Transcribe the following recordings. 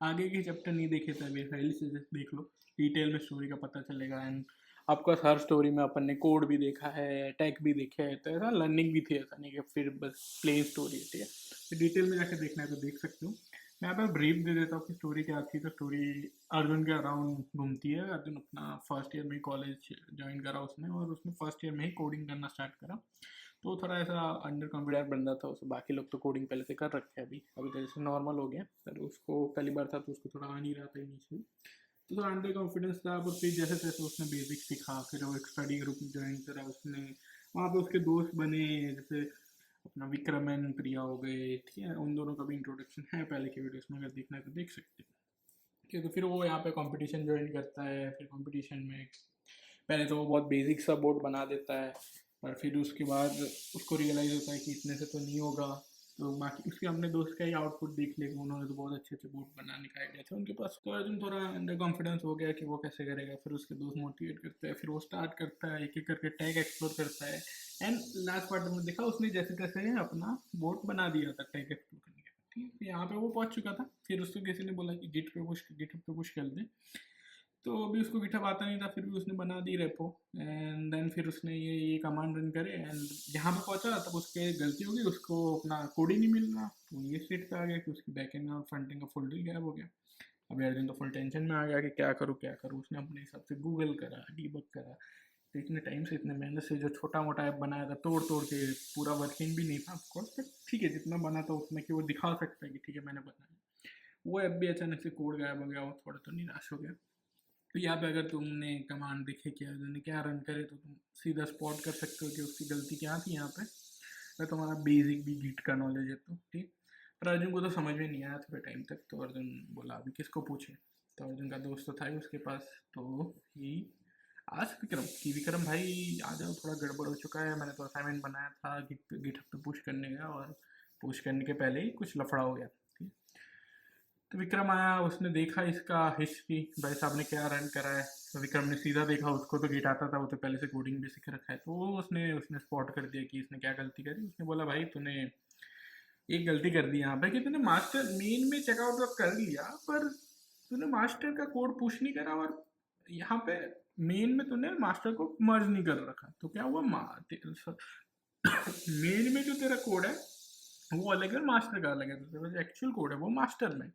आगे के चैप्टर नहीं देखे थे अभी, पहले से देख लो, डिटेल में स्टोरी का पता चलेगा। एंड आपका हर स्टोरी में अपन ने कोड भी देखा है, टैग भी देखे है, तो ऐसा लर्निंग भी थी, ऐसा नहीं कि फिर बस प्लेन स्टोरी है, ठीक है। तो डिटेल में जाके देखना है तो देख सकते हो। मैं यहाँ पे ब्रीफ दे देता हूँ कि स्टोरी क्या थी। तो स्टोरी अर्जुन के अराउंड घूमती है। अर्जुन अपना फर्स्ट ईयर में ही कॉलेज ज्वाइन करा उसने, और उसने फर्स्ट ईयर में ही कोडिंग करना स्टार्ट करा। तो थोड़ा ऐसा अंडर कॉन्फिडेंट बंदा था उसे, बाकी लोग तो कोडिंग पहले से कर रखे हैं, अभी अभी तो जैसे नॉर्मल हो गया, पर उसको पहली बार था तो उसको थोड़ा आ नहीं रहा था इनिशियली। तो थोड़ा अंडर कॉन्फिडेंस था, पर फिर जैसे तैसे उसने बेसिक सीखा, फिर वो एक स्टडी ग्रुप में ज्वाइन करा उसने। वहाँ पे उसके दोस्त बने, जैसे अपना विक्रम एंड प्रिया हो गए, ठीक है। उन दोनों का भी इंट्रोडक्शन है पहले की वीडियोस में, अगर देखना है तो देख सकते हैं। ठीक है, तो फिर वो यहाँ पे कंपटीशन ज्वाइन करता है। फिर कंपटीशन में पहले तो वो बहुत बेसिक सा बोर्ड बना देता है, पर फिर उसके बाद उसको रियलाइज़ होता है कि इतने से तो नहीं होगा। तो बाकी उसके अपने दोस्त का ही आउटपुट देख लेगा, उन्होंने तो बहुत अच्छे अच्छे बोर्ड बनाने का आइडिया था उनके पास। तो अर्जुन थोड़ा अंडर कॉन्फिडेंस हो गया कि वो कैसे करेगा। फिर उसके दोस्त मोटिवेट करते हैं, फिर वो स्टार्ट करता है, एक एक करके टैग एक्सप्लोर करता है। एंड लास्ट पार्ट में देखा उसने जैसे तैसे अपना बोर्ड बना दिया था टैग एक्सप्लोर करने के बाद, ठीक है। यहाँ पे वो पहुंच चुका था। फिर उसको किसी ने बोला कि गिटहब पे पुश कर दे। तो अभी उसको गिटहब आता नहीं था, फिर भी उसने बना दी रेपो। एंड देन फिर उसने ये कमांड रन करे, एंड जहाँ पे पहुंचा तब उसके गलती हो गई, उसको अपना कोड ही नहीं मिल रहा। तो ये स्टेट पे आ गया कि उसकी बैकएंड और फ्रंट एंड का फोल्डर गायब हो गया। अभी अर्जुन तो फुल टेंशन में आ गया कि क्या करूँ क्या करूँ। उसने अपने हिसाब से गूगल करा, डीबग करा। तो इतने टाइम से इतने मेहनत से जो छोटा मोटा ऐप बनाया था, तोड़ तोड़ के, पूरा वर्किंग भी नहीं था ऑफकोर्स, बट ठीक है जितना बना था उसमें कि वो दिखा सकता है कि ठीक है मैंने बनाया। वो ऐप भी अचानक से कोड गायब हो गया, वो थोड़ा तो निराश हो गया। तो यहाँ पे अगर तुमने कमांड देखे कि अर्जुन ने क्या रन करे, तो तुम सीधा स्पॉट कर सकते हो कि उसकी गलती क्या थी यहाँ पे, अगर तुम्हारा बेसिक भी गिट का नॉलेज है तो, ठीक। पर अर्जुन को तो समझ में नहीं आया थोड़े टाइम तक। तो अर्जुन बोला अभी किसको पूछे। तो अर्जुन का दोस्त तो था ही उसके पास, तो ही आज विक्रम कि विक्रम भाई आ जाओ, थोड़ा गड़बड़ हो चुका है, मैंने तो असाइनमेंट बनाया था, गिटहब पे पुश करने गया और पुश करने के पहले ही कुछ लफड़ा हो गया, ठीक। तो विक्रम आया, उसने देखा इसका हिस्ट्री, भाई साहब ने क्या रन करा है। तो विक्रम ने सीधा देखा, उसको तो गिट आता था, वो तो पहले से कोडिंग भी सीख रखा है। तो उसने उसने स्पॉट कर दिया कि इसने क्या गलती करी। उसने बोला भाई तूने एक गलती कर दी यहाँ पे कि तूने मास्टर मेन में चेकआउट तो कर लिया, पर तूने मास्टर का कोड पुश नहीं करा, और यहाँ पे मेन में तूने मास्टर को मर्ज नहीं कर रखा। तो क्या हुआ, मेन में जो तेरा कोड है वो अलग है, मास्टर का अलग है। तो तेरा जो एक्चुअल कोड है वो मास्टर में।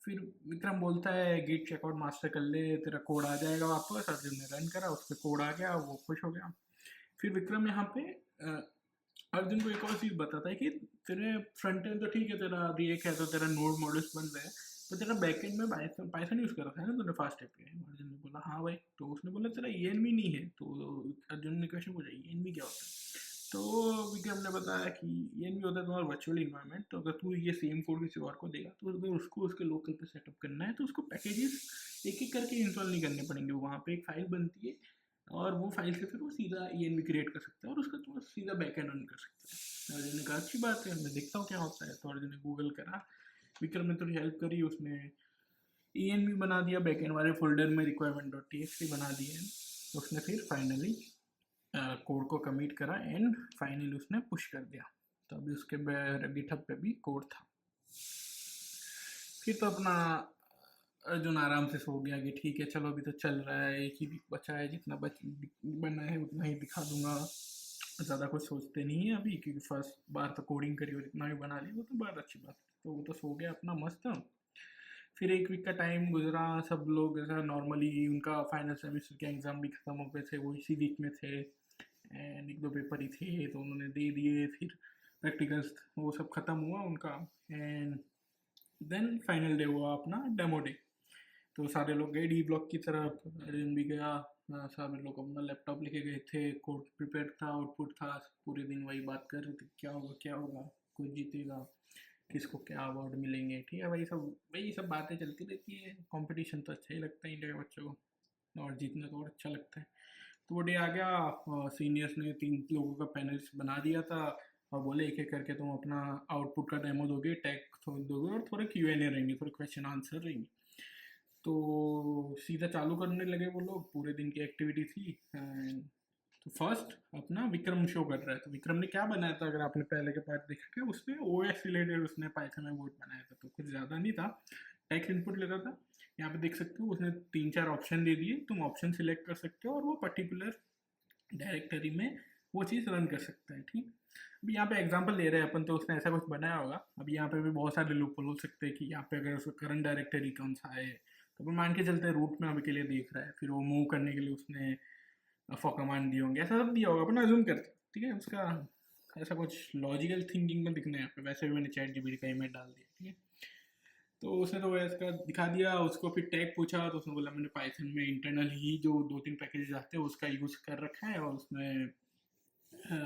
फिर विक्रम बोलता है गिट चेकआउट मास्टर कर ले, तेरा कोड आ जाएगा वापस। अर्जुन ने रन करा, उस पर कोड आ गया, वो खुश हो गया। फिर विक्रम यहाँ पे अर्जुन को एक और चीज़ बताता है कि तेरे फ्रंट एंड तो ठीक है, तेरा रिएक्ट है तो तेरा नोड मॉड्यूल्स बन रहे हैं, पर तेरा बैक एंड में पाइथन यूज़ कर रखा है ना तूने फास्ट एपीआई। अर्जुन ने बोला हाँ भाई। तो उसने बोला तेरा ईएनवी नहीं है। तो अर्जुन ने क्वेश्चन पूछा ईएनवी क्या होता है। तो विक्रम ने बताया कि ईएनवी होता है तुम्हारा वर्चुअल इन्वायरमेंट। तो अगर तू ये सेम कोड किसी और को देगा, तो अगर उसको उसके लोकल पे सेटअप करना है तो उसको पैकेजेस एक एक करके इंस्टॉल नहीं करने पड़ेंगे। वहाँ पे एक फाइल बनती है, और वो फाइल से फिर वो सीधा ईएनवी क्रिएट कर सकता है, और उसका तो सीधा बैकएंड रन कर सकता है। अर्जुन ने कहा अच्छी बात है, मैं देखता हूँ क्या होता है। तो अर्जुन ने गूगल करा, विक्रम ने थोड़ी हेल्प करी, उसने ईएनवी बना दिया बैकएंड वाले फोल्डर में, रिक्वायरमेंट डॉट टी बना दिए। उसने फिर फाइनली कोड को कमिट करा, एंड फाइनली उसने पुश कर दिया। तो अभी उसके गिटहब पे भी कोड था। फिर तो अपना अर्जुन आराम से सो गया कि ठीक है चलो अभी तो चल रहा है, एक ही वीक बचा है, जितना बना है उतना ही दिखा दूंगा। ज़्यादा कुछ सोचते नहीं है अभी, क्योंकि फर्स्ट बार तो कोडिंग करी और इतना भी बना ली, वो तो बहुत अच्छी बात है। तो वो तो सो गया अपना मस्त। फिर एक वीक का टाइम गुजरा, सब लोग ऐसा नॉर्मली, उनका फाइनल सेमेस्टर के एग्ज़ाम भी ख़त्म हो गए थे, वो इसी वीक में थे। एंड एक दो पेपर ही थे तो उन्होंने दे दिए। फिर प्रैक्टिकल्स वो सब ख़त्म हुआ उनका। एंड देन फाइनल डे हुआ अपना डेमो डे। तो सारे लोग गए डी ब्लॉक की तरफ, अर्जुन भी गया। सारे लोग अपना लैपटॉप लेके गए थे, कोड प्रिपेयर था, आउटपुट था। पूरे दिन वही बात कर रहे थे क्या होगा क्या होगा, कोई जीतेगा, किसको क्या अवार्ड मिलेंगे, ठीक है। वही सब बातें चलती रहती है। कंपटीशन तो अच्छा ही लगता है इंडिया के बच्चों को, और जीतना तो और अच्छा लगता है। तो वो डे आ गया, सीनियर्स ने 3 लोगों का पैनल बना दिया था, और बोले एक एक करके तुम अपना आउटपुट का डेमो दोगे, टैग दोगे, और थोड़े क्यूएनए रहेंगे, थोड़े क्वेश्चन आंसर रहेंगे। तो सीधा चालू करने लगे वो लोग, पूरे दिन की एक्टिविटी थी। एंड तो फर्स्ट अपना विक्रम शो कर रहा है। तो विक्रम ने क्या बनाया था, अगर आपने पहले के पार्ट देखा क्या, उसने ओएस रिलेटेड उसने पाइथन में बोर्ड बनाया था, तो कुछ ज़्यादा नहीं था। टेक्स्ट इनपुट लेता था। यहाँ पे देख सकते हो उसने 3-4 ऑप्शन दे दिए, तुम ऑप्शन सिलेक्ट कर सकते हो और वो पर्टिकुलर डायरेक्टरी में वो चीज़ रन कर सकता है। ठीक, अभी यहाँ पे एग्जांपल ले रहे हैं अपन, तो उसने ऐसा कुछ बनाया होगा। अभी यहाँ पे भी बहुत सारे लोग बोल सकते हैं कि यहाँ पे अगर उसका करंट डायरेक्टरी कौन सा है, तो अपन मान के चलते हैं रूट में अभी के लिए देख रहा है, फिर वो मूव करने के लिए उसने फॉर कमांड दिए होंगे, ऐसा सब दिया होगा, अपन अज्यूम करते हैं। ठीक है, उसका ऐसा कुछ लॉजिकल थिंकिंग में दिखना है यहाँ पे। वैसे भी मैंने चैट जीपीटी का इमेज डाल दिया। ठीक है, तो उसने तो वैसे का दिखा दिया उसको, फिर टैग पूछा तो उसने बोला मैंने पाइथन में इंटरनल ही जो 2-3 पैकेजेस आते हैं उसका यूज़ कर रखा है, और उसमें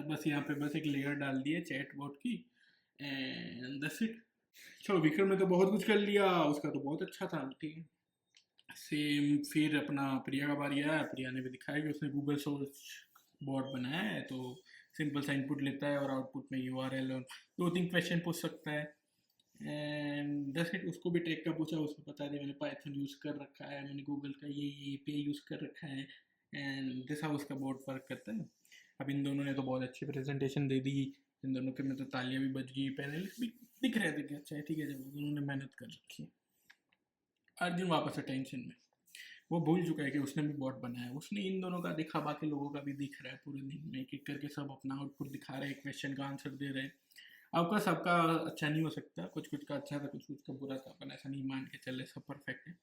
बस यहाँ पे बस एक लेयर डाल दी है चैट बॉट की, एंड दैट्स इट। चलो विक्रम ने तो बहुत कुछ कर लिया, उसका तो बहुत अच्छा था। ठीक है, सेम फिर अपना प्रिया का बारी आया। प्रिया ने भी दिखाया कि उसने गूगल सर्च बॉट बनाया है, तो सिंपल सा इनपुट लेता है और आउटपुट में यूआरएल और 2-3 क्वेश्चन पूछ सकता है, एंड दैट्स इट। उसको भी टेक का पूछा, उसको बता दिया मैंने पाइथन यूज़ कर रखा है, मैंने गूगल का ये एपीआई यूज़ कर रखा है, एंड दिस हाउ उसका बोर्ड वर्क करता है। अब इन दोनों ने तो बहुत अच्छी प्रेजेंटेशन दे दी, इन दोनों के में तो तालियां भी बज गई, पैनलिस्ट भी दिख रहे थे कि अच्छा है, ठीक है, जब उन्होंने मेहनत कर रखी है। अर्जुन वापस अटेंशन में, वो भूल चुका है कि उसने भी बॉट बनाया है। उसने इन दोनों का देखा, बाकी लोगों का भी दिख रहा है पूरे दिन में, एक एक करके सब अपना आउटपुट दिखा रहे हैं, क्वेश्चन का आंसर दे रहे हैं। आपका सबका अच्छा नहीं हो सकता, कुछ कुछ का अच्छा था, कुछ कुछ का बुरा था, अपन ऐसा नहीं मान के चले सब परफेक्ट है।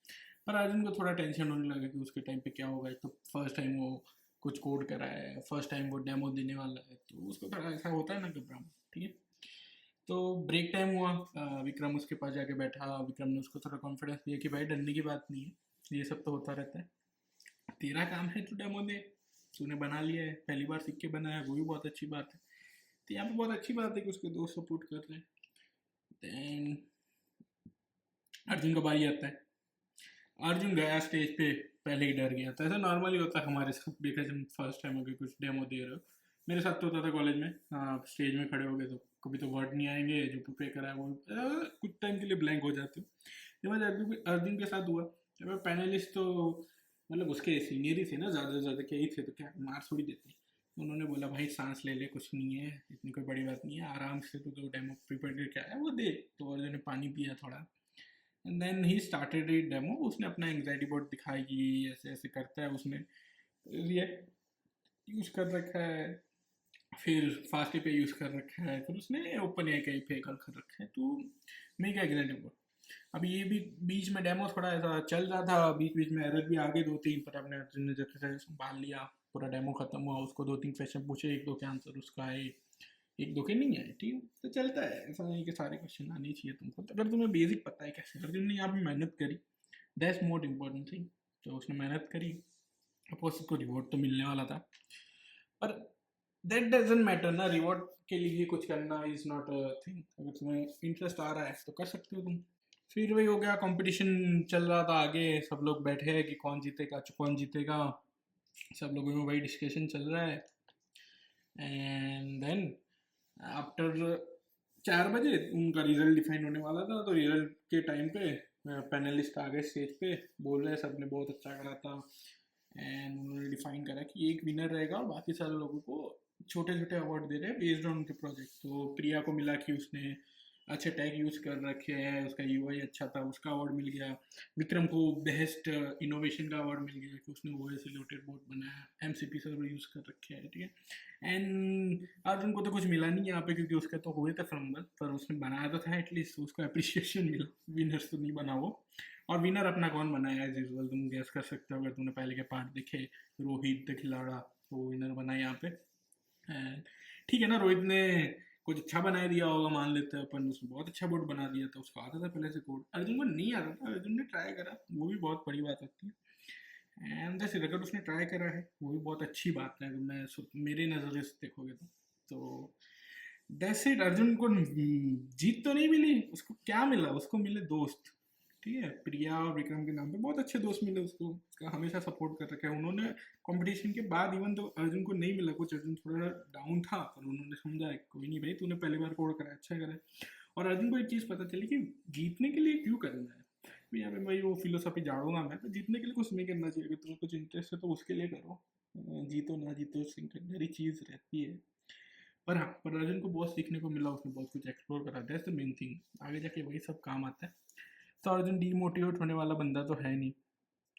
पर अर्जुन को थोड़ा टेंशन होने लगा कि उसके टाइम पे क्या होगा। एक तो फर्स्ट टाइम वो कुछ कोड करा है, फर्स्ट टाइम वो डेमो देने वाला है, तो उसको थोड़ा ऐसा होता है ना घबराहट। ठीक है, तो ब्रेक टाइम हुआ, विक्रम उसके पास जाके बैठा। विक्रम ने उसको थोड़ा कॉन्फिडेंस दिया कि भाई डरने की बात नहीं है, ये सब तो होता रहता है, तेरा काम है तू डेमो दे, तूने बना लिया है, पहली बार सीख के बनाया है, वो भी बहुत अच्छी बात है। तो यहाँ पे बहुत अच्छी बात है कि उसके दोस्त सपोर्ट कर रहे हैं। देन अर्जुन का बारी आता है। अर्जुन गया स्टेज पे, पहले ही डर गया था। ऐसा नॉर्मली होता है हमारे साथ, देखा जब फर्स्ट टाइम अगर कुछ डेमो दे रहे हो, मेरे साथ तो होता था कॉलेज में। हाँ, स्टेज में खड़े हो गए तो कभी तो वर्ड नहीं आएंगे, जो प्रिपेयर करा है वो कुछ टाइम के लिए ब्लैंक हो जाते हो। जब आज अर्जुन के साथ हुआ, जब पैनलिस्ट तो मतलब उसके सीनियर ही थे ना, ज़्यादा से ज़्यादा क्या ही थे, तो क्या मार थोड़ी देते। उन्होंने बोला भाई सांस ले ले, कुछ नहीं है, इतनी कोई बड़ी बात नहीं है, आराम से तू तो डेमो प्रिपेयर करके आया, वो दे। तो अर्जुन ने पानी पिया थोड़ा, and then he started it demo. उसने अपना एंग्जाइटी बोर्ड दिखाई कि ऐसे ऐसे करता है, उसने रिएक्ट यूज़ कर रखा है, फिर फास्ट पे यूज़ कर रखा है, फिर उसने ओपन एआई का एपीआई कॉल कर रखा है, तो मेक एग्जेक्टिव बोर्ड। अब ये भी बीच में डेमो थोड़ा ऐसा चल रहा था, बीच बीच में एरर भी आ गए 2-3, पर अपने अर्जुन ने जैसे तैसे संभाल लिया। पूरा डेमो खत्म हुआ, उसको 2-3 क्वेश्चन पूछे, एक दो के आंसर उसका आए, एक दो के नहीं आए। ठीक है, तो चलता है, ऐसा नहीं कि सारे क्वेश्चन आने ही चाहिए तुमको। तो अगर तुम्हें बेसिक पता है कैसे, अर्जुन ने यहाँ पे मेहनत करी, दैट्स मोस्ट इम्पोर्टेंट थिंग। तो उसने मेहनत करी, अफकोर्स उसको रिवॉर्ड तो मिलने वाला था, पर दैट डजेंट मैटर ना, रिवॉर्ड के लिए कुछ करना इज नॉट अ थिंग। अगर तुम्हें इंटरेस्ट आ रहा है तो कर सकते हो तुम। फिर वही हो गया, कंपटीशन चल रहा था आगे, सब लोग बैठे हैं कि कौन जीतेगा कौन जीतेगा, सब लोगों में वही डिस्कशन चल रहा है। एंड देन आफ्टर 4 बजे उनका रिजल्ट डिफाइन होने वाला था, तो रिजल्ट के टाइम पे पैनलिस्ट आ गए स्टेज पे, बोल रहे सब ने बहुत अच्छा करा था, एंड उन्होंने डिफाइन करा कि एक विनर रहेगा और बाकी सारे लोगों को छोटे छोटे अवार्ड दे रहे हैं बेस्ड ऑन उनके प्रोजेक्ट। तो प्रिया को मिला कि उसने अच्छे टैग यूज़ कर रखे हैं, उसका यूआई अच्छा था, उसका अवार्ड मिल गया। विक्रम को बेस्ट इनोवेशन का अवार्ड मिल गया कि उसने ओएस रिलेटेड बोर्ड बनाया, एमसीपी सर्वर यूज़ कर रखे हैं। ठीक है, एंड अर्जुन को तो कुछ मिला नहीं यहाँ पे, क्योंकि उसके तो हुए थे फंबल, पर उसने बनाया तो था एटलीस्ट, उसको अप्रिशिएशन मिला। विनर्स तो नहीं बना वो, और विनर अपना कौन बनाया एज यूजल, तुम गेस कर सकते हो अगर तुमने पहले के पार्ट देखे। रोहित द खिलाड़ा, वो विनर बना यहाँ पे। ठीक है ना, रोहित ने कुछ अच्छा बना दिया होगा, मान लेते हैं अपन, उसने बहुत अच्छा बोर्ड बना दिया था, उसको आता था पहले से कोड। अर्जुन को नहीं आता था, अर्जुन ने ट्राई करा, वो भी बहुत बड़ी बात होती है। एंड दैट्स इट, अगर उसने ट्राई करा है वो भी बहुत अच्छी बात है, अगर मैं मेरे नज़रिए से देखोगे तो दैट्स इट। अर्जुन को जीत तो नहीं मिली, उसको क्या मिला, उसको मिले दोस्त। ठीक है, प्रिया और विक्रम के नाम पे बहुत अच्छे दोस्त मिले उसको, उसका हमेशा सपोर्ट कर रखा है उन्होंने। कंपटीशन के बाद इवन तो अर्जुन को नहीं मिला कुछ, अर्जुन थोड़ा डाउन था, पर उन्होंने समझा है कोई नहीं भाई, तूने पहली बार कोड करा, अच्छा करा है। और अर्जुन को एक चीज़ पता चली कि जीतने के लिए क्यों करना है। तो यहाँ पे भाई वो फिलोसफी झाड़ूंगा मैं, तो जीतने के लिए कुछ नहीं करना चाहिए, अगर तुम्हें कुछ इंटरेस्ट है तो उसके लिए करो, जीतो ना जीतो सेकेंडरी चीज़ रहती है। पर हाँ, पर अर्जुन को बहुत सीखने को मिला, उसने बहुत कुछ एक्सप्लोर करा, दैट्स द मेन थिंग, आगे जाके वही सब काम आता है। तो अर्जुन डीमोटिवेट होने वाला बंदा तो है नहीं।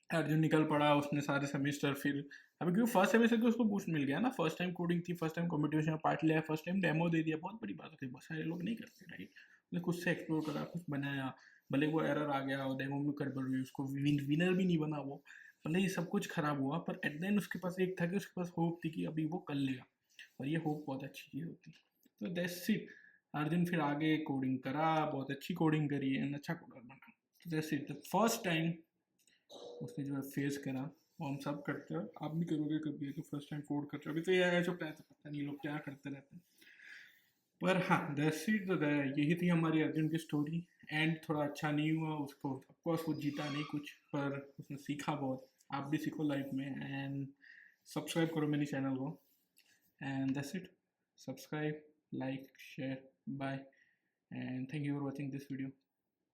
अर्जुन निकल पड़ा, उसने सारे सेमेस्टर फिर अभी क्योंकि फर्स्ट सेमेस्टर के उसको बूस्ट मिल गया ना, फर्स्ट टाइम कोडिंग थी, फर्स्ट टाइम कॉम्पिटिशन में पार्ट लिया, फर्स्ट टाइम डेमो दे दिया, बहुत बड़ी बात होती है, बहुत सारे लोग नहीं करते राइट। उसने खुद से एक्सप्लोर करा, कुछ बनाया, भले वो एरर आ गया और डेमो में गड़बड़ हुई, उसको विनर भी नहीं बना वो, भले ये सब कुछ खराब हुआ, पर एट द एंड उसके पास एक था कि उसके पास होप थी कि अभी वो कर लेगा, और ये होप बहुत अच्छी चीज़ होती है। तो दैट्स इट। अर्जुन फिर आगे कोडिंग करा, बहुत अच्छी कोडिंग करी एंड अच्छा कोडर बना। तो that's it, the first time उसने जो है फेस करा, वो हम सब करते हैं, आप भी करोगे कभी कि फर्स्ट टाइम कोड करते हो। अभी तो ये है जो प्लान, पता नहीं लोग क्या करते रहते हैं, पर हाँ दैट्स इट। यही थी हमारी अर्जुन की स्टोरी। एंड थोड़ा अच्छा नहीं हुआ उसको, ऑफकोर्स वो जीता नहीं कुछ, पर उसने सीखा बहुत। आप भी सीखो लाइफ में, एंड सब्सक्राइब करो मेरे चैनल को, and that's it. Subscribe, like, share, bye, and thank you for watching this video.